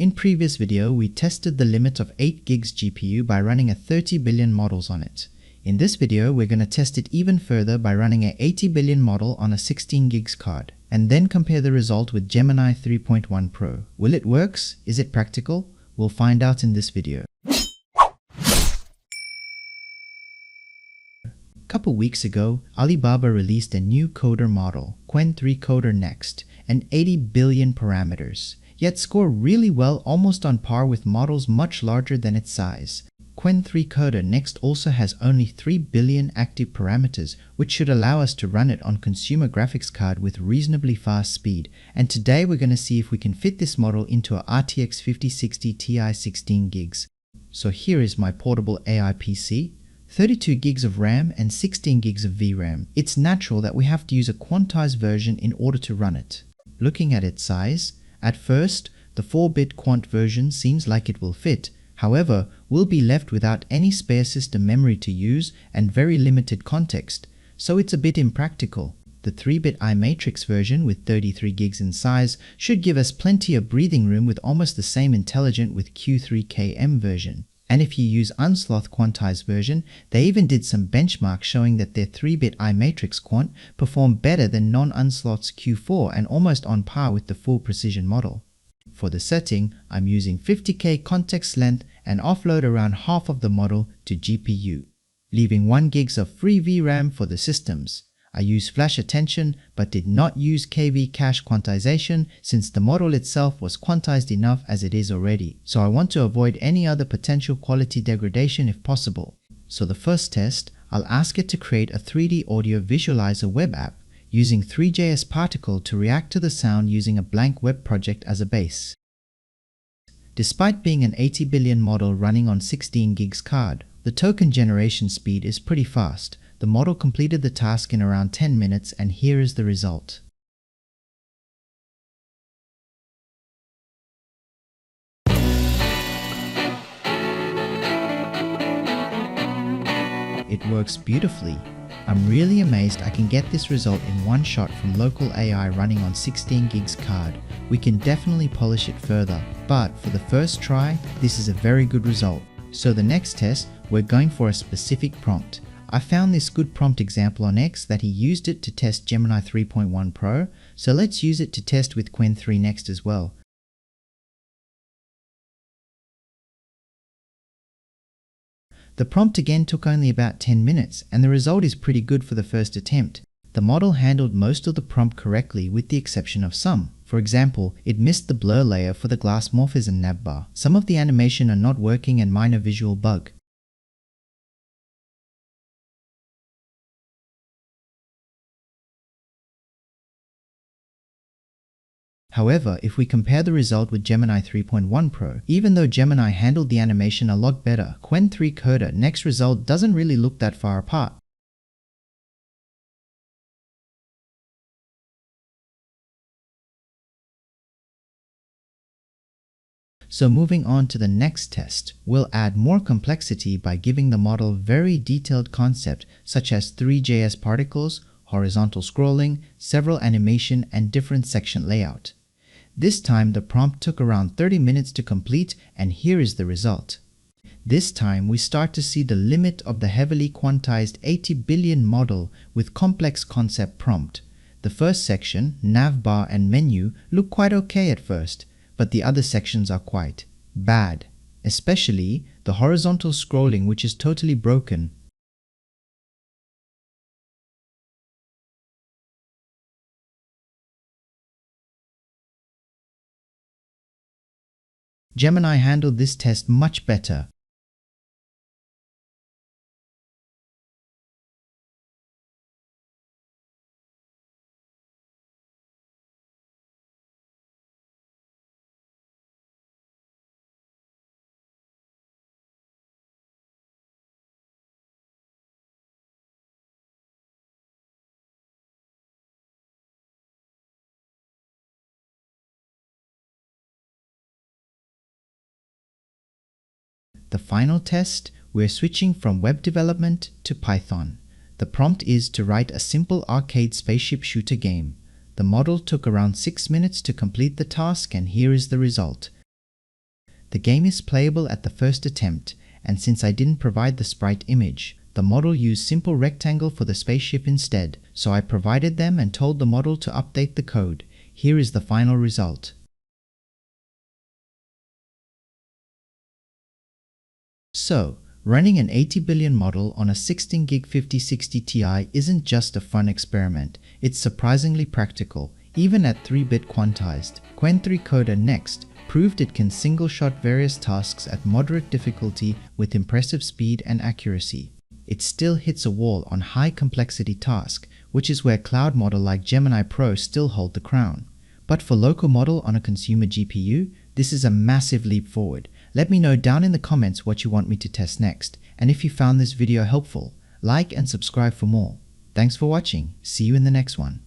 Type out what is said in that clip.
In previous video, we tested the limit of 8 gigs GPU by running a 30 billion models on it. In this video, we're going to test it even further by running a 80 billion model on a 16 gigs card, and then compare the result with Gemini 3.1 Pro. Will it work? Is it practical? We'll find out in this video. A couple weeks ago, Alibaba released a new coder model, Qwen 3 Coder Next, and 80 billion parameters, yet score really well, almost on par with models much larger than its size. Qwen 3 Coder Next also has only 3 billion active parameters, which should allow us to run it on consumer graphics card with reasonably fast speed, and today we're going to see if we can fit this model into a RTX 5060 Ti 16 gigs. So here is my portable AI PC. 32 gigs of RAM and 16 gigs of VRAM. It's natural that we have to use a quantized version in order to run it. Looking at its size, at first, the 4-bit quant version seems like it will fit. However, we'll be left without any spare system memory to use and very limited context, so it's a bit impractical. The 3-bit iMatrix version with 33 gigs in size should give us plenty of breathing room with almost the same intelligent with Q3KM version. And if you use Unsloth quantized version, they even did some benchmarks showing that their 3-bit iMatrix quant performed better than non-Unsloth's Q4 and almost on par with the full precision model. For the setting, I'm using 50K context length and offload around half of the model to GPU, leaving 1 gigs of free VRAM for the systems. I used flash attention but did not use KV cache quantization since the model itself was quantized enough as it is already, so I want to avoid any other potential quality degradation if possible. So the first test, I'll ask it to create a 3D audio visualizer web app using Three.js particle to react to the sound using a blank web project as a base. Despite being an 80 billion model running on 16 gigs card, the token generation speed is pretty fast. The model completed the task in around 10 minutes, and here is the result. It works beautifully. I'm really amazed I can get this result in one shot from local AI running on 16 gigs card. We can definitely polish it further, but for the first try, this is a very good result. So the next test, we're going for a specific prompt. I found this good prompt example on X that he used it to test Gemini 3.1 Pro, so let's use it to test with Qwen 3 Next as well. The prompt again took only about 10 minutes, and the result is pretty good for the first attempt. The model handled most of the prompt correctly with the exception of some. For example, it missed the blur layer for the glass morphism navbar. Some of the animation are not working and minor visual bug. However, if we compare the result with Gemini 3.1 Pro, even though Gemini handled the animation a lot better, Qwen 3 Coder Next result doesn't really look that far apart. So moving on to the next test, we'll add more complexity by giving the model very detailed concept such as Three.js particles, horizontal scrolling, several animation and different section layout. This time the prompt took around 30 minutes to complete, and here is the result. This time we start to see the limit of the heavily quantized 80 billion model with complex concept prompt. The first section, navbar and menu, look quite okay at first, but the other sections are quite bad, especially the horizontal scrolling, which is totally broken. Gemini handled this test much better. The final test, we're switching from web development to Python. The prompt is to write a simple arcade spaceship shooter game. The model took around 6 minutes to complete the task, and here is the result. The game is playable at the first attempt, and since I didn't provide the sprite image, the model used simple rectangle for the spaceship instead, so I provided them and told the model to update the code. Here is the final result. So, running an 80 billion model on a 16GB 5060 Ti isn't just a fun experiment, it's surprisingly practical, even at 3-bit quantized. Qwen 3 Coder Next proved it can single-shot various tasks at moderate difficulty with impressive speed and accuracy. It still hits a wall on high complexity tasks, which is where cloud model like Gemini Pro still hold the crown. But for local model on a consumer GPU, this is a massive leap forward. Let me know down in the comments what you want me to test next, and if you found this video helpful, like and subscribe for more. Thanks for watching, see you in the next one.